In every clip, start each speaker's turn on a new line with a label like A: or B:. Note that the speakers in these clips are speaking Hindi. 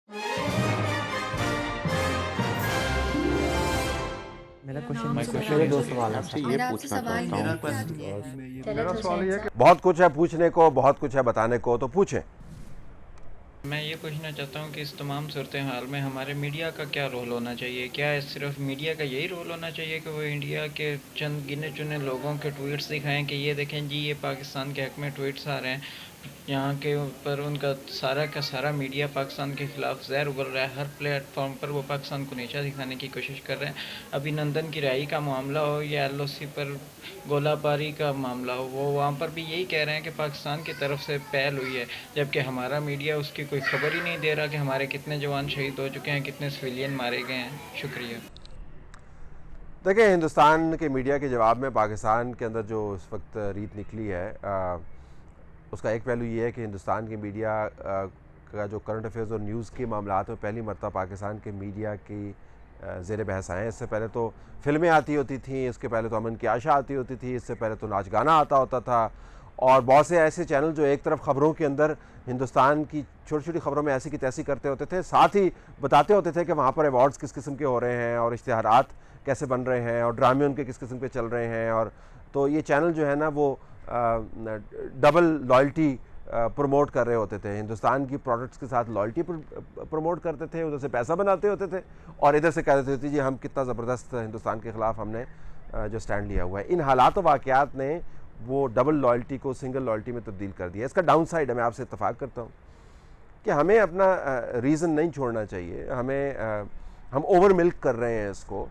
A: मेरा
B: मेरा
A: क्वेश्चन
B: नाम
A: मेरे
B: सुमन
A: दो
B: है।
A: सवाल हैं
C: आपसे
A: सर।
C: ये
B: मेरा आपसे
C: पूछना
B: सवाल
C: चाहता
B: ये
C: हूँ
B: है कि चलो
D: मेरा सवाल ये है कि
E: बहुत कुछ है पूछने को, बहुत कुछ है बताने को, तो पूछें।
F: मैं ये पूछना चाहता हूँ कि इस तमाम सूरत हाल में हमारे मीडिया का क्या रोल होना चाहिए? क्या सिर्फ मीडिया का यही रोल होना चाहिए कि वो इंडिया के चंद गिने चुने लोगों के ट्वीट्स दिखाएं कि ये देखें जी, ये पाकिस्तान के हक में ट्वीट्स आ रहे हैं, यहाँ के ऊपर उनका सारा का सारा मीडिया पाकिस्तान के ख़िलाफ़ जहर उगल रहा है, हर प्लेटफॉर्म पर वो पाकिस्तान को नीचा दिखाने की कोशिश कर रहे हैं। अभिनंदन की रिहाई का मामला हो या LOC पर गोलाबारी का मामला हो, वो वहाँ पर भी यही कह रहे हैं कि पाकिस्तान की तरफ से पहल हुई है, जबकि हमारा मीडिया उसकी कोई खबर ही नहीं दे रहा कि हमारे कितने जवान शहीद हो चुके हैं, कितने सिविलियन मारे गए हैं। शुक्रिया।
E: देखिए, हिंदुस्तान के मीडिया के जवाब में पाकिस्तान के अंदर जो इस वक्त रीत निकली है, उसका एक पहलू ये है कि हिंदुस्तान की मीडिया का जो करंट अफेयर्स और न्यूज़ के मामलात में पहली मरतबा पाकिस्तान के मीडिया की ज़ेर बहस आए हैं। इससे पहले तो फिल्में आती होती थी, इसके पहले तो अमन की आशा आती होती थी, इससे पहले तो नाच गाना आता होता था, और बहुत से ऐसे चैनल जो एक तरफ ख़बरों के अंदर हिंदुस्तान की छोटी छोटी खबरों में ऐसी की तैसी करते होते थे, साथ ही बताते होते थे कि वहाँ पर अवार्ड्स किस किस्म के हो रहे हैं और इश्तिहारात कैसे बन रहे हैं और ड्रामे उनके किस किस्म के चल रहे हैं। और तो ये चैनल जो है ना, वो डबल लॉयल्टी प्रमोट कर रहे होते थे। हिंदुस्तान की प्रोडक्ट्स के साथ लॉयल्टी प्रमोट करते थे, उधर से पैसा बनाते होते थे और इधर से कहते थे जी हम कितना ज़बरदस्त हिंदुस्तान के ख़िलाफ़ हमने जो स्टैंड लिया हुआ है। इन हालात वाक़यात ने वो डबल लॉयल्टी को सिंगल लॉयल्टी में तब्दील कर दिया। इसका डाउन साइड है, मैं आपसे इत्तफ़ाक़ करता हूँ कि हमें अपना रीज़न नहीं छोड़ना चाहिए। हम ओवर मिल्क कर रहे हैं इसको,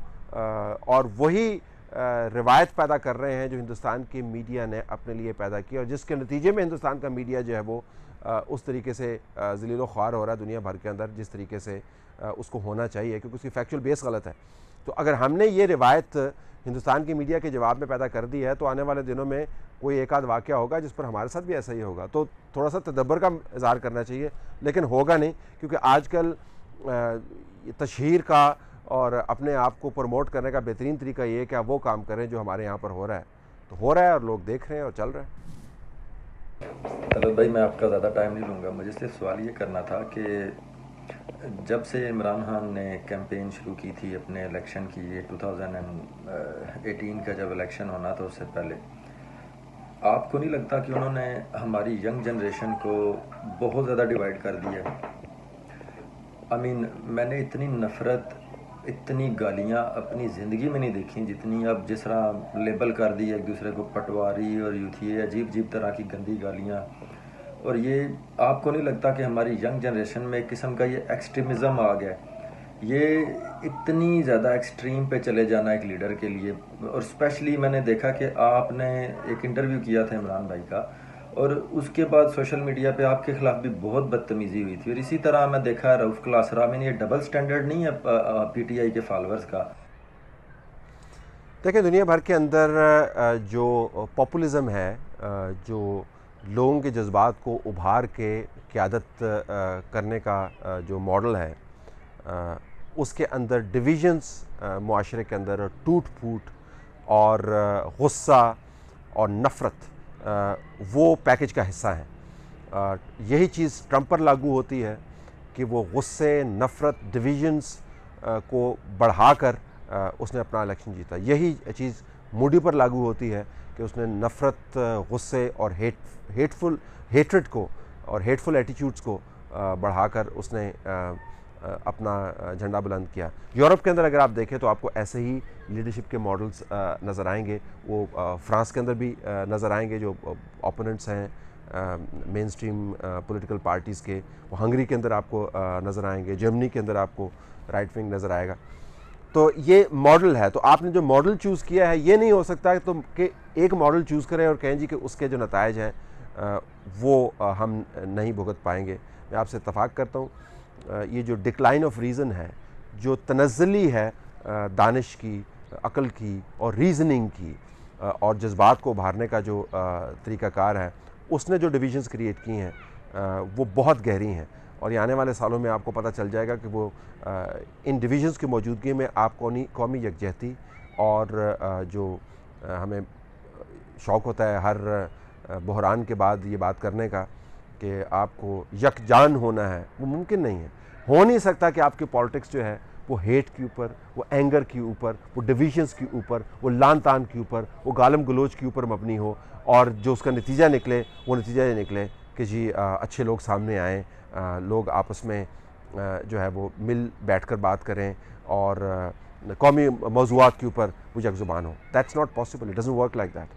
E: और वही रिवायत पैदा कर रहे हैं जो हिंदुस्तान की मीडिया ने अपने लिए पैदा की, और जिसके नतीजे में हिंदुस्तान का मीडिया जो है वो उस तरीके से ज़लील व ख्वार हो रहा है दुनिया भर के अंदर, जिस तरीके से उसको होना चाहिए, क्योंकि उसकी फैक्चुअल बेस गलत है। तो अगर हमने ये रिवायत हिंदुस्तान की मीडिया के जवाब में पैदा कर दी है, तो आने वाले दिनों में कोई एक आध वाक़या होगा जिस पर हमारे साथ भी ऐसा ही होगा। तो थोड़ा सा तदब्बर का इज़हार करना चाहिए, लेकिन होगा नहीं, क्योंकि आजकल तशहीर का और अपने आप को प्रमोट करने का बेहतरीन तरीका ये है कि आप वो काम करें जो हमारे यहाँ पर हो रहा है। तो हो रहा है और लोग देख रहे हैं और चल रहा है।
G: हेलो भाई, मैं आपका ज़्यादा टाइम नहीं लूँगा। मुझे सिर्फ सवाल ये करना था कि जब से इमरान खान ने कैंपेन शुरू की थी अपने इलेक्शन की, ये 2018 का जब इलेक्शन होना था उससे पहले, आपको नहीं लगता कि उन्होंने हमारी यंग जनरेशन को बहुत ज़्यादा डिवाइड कर दिया? मैंने इतनी नफ़रत, इतनी गालियाँ अपनी ज़िंदगी में नहीं देखी जितनी अब जिस तरह लेबल कर दी एक दूसरे को पटवारी और यूथिए, अजीब अजीब तरह की गंदी गालियाँ। और ये आपको नहीं लगता कि हमारी यंग जनरेशन में एक किस्म का ये एक्सट्रीमिज़म आ गया? ये इतनी ज़्यादा एक्सट्रीम पे चले जाना एक लीडर के लिए, और स्पेशली मैंने देखा कि आपने एक इंटरव्यू किया था इमरान भाई का, और उसके बाद सोशल मीडिया पे आपके ख़िलाफ़ भी बहुत बदतमीज़ी हुई थी। और इसी तरह मैं देखा रऊफ़ क्लासरा में, ये डबल स्टैंडर्ड नहीं है PTI के फॉलोअर्स का?
E: देखिए, दुनिया भर के अंदर जो पॉपुलिज़म है, जो लोगों के जज्बात को उभार के क़यादत करने का जो मॉडल है, उसके अंदर डिविजन्स मुआशरे के अंदर टूट फूट और गुस्सा और नफ़रत वो पैकेज का हिस्सा है। यही चीज़ ट्रंप पर लागू होती है कि वो गुस्से, नफ़रत, डिविजन्स को बढ़ाकर उसने अपना इलेक्शन जीता। यही चीज़ मोदी पर लागू होती है कि उसने नफ़रत, गुस्से और हेट्रेड को और हेटफुल एटीट्यूड्स को बढ़ाकर उसने अपना झंडा बुलंद किया। यूरोप के अंदर अगर आप देखें तो आपको ऐसे ही लीडरशिप के मॉडल्स नज़र आएंगे। वो फ्रांस के अंदर भी नज़र आएंगे, जो ओपोनेंट्स हैं मेन स्ट्रीम पॉलिटिकल पार्टीज़ के। वो हंगरी के अंदर आपको नज़र आएंगे, जर्मनी के अंदर आपको राइट विंग नज़र आएगा। तो ये मॉडल है। तो आपने जो मॉडल चूज़ किया है, ये नहीं हो सकता कि एक मॉडल चूज़ करें और कहें जी कि उसके जो नताइज हैं वो हम नहीं भुगत पाएंगे। मैं आपसे इत्तफ़ाक़ करता हूँ, ये जो डिक्लाइन ऑफ रीज़न है, जो तनज़्ज़ुली है दानिश की, अक़ल की और रीज़निंग की और जज्बात को उभारने का जो तरीक़ाकार है, उसने जो डिविजन्स क्रिएट की हैं वो बहुत गहरी हैं। और ये आने वाले सालों में आपको पता चल जाएगा कि वो इन डिविजन्स की मौजूदगी में आप कौमी यकजहती और जो हमें शौक़ होता है हर बहरान के बाद ये बात करने का कि आपको यकजान होना है, वो मुमकिन नहीं है। हो नहीं सकता कि आपकी पॉलिटिक्स जो है वो हेट के ऊपर, वो एंगर के ऊपर, वो डिविजन्स के ऊपर, वो लान तान के ऊपर, वो गालम गलोच के ऊपर मबनी हो, और जो उसका नतीजा निकले वो नतीजा ये निकले कि जी अच्छे लोग सामने आएँ, लोग आपस में जो है वो मिल बैठकर बात करें और कौमी मौज़ूआत के ऊपर वो यकजुबान हो. That's not possible. It doesn't work like that.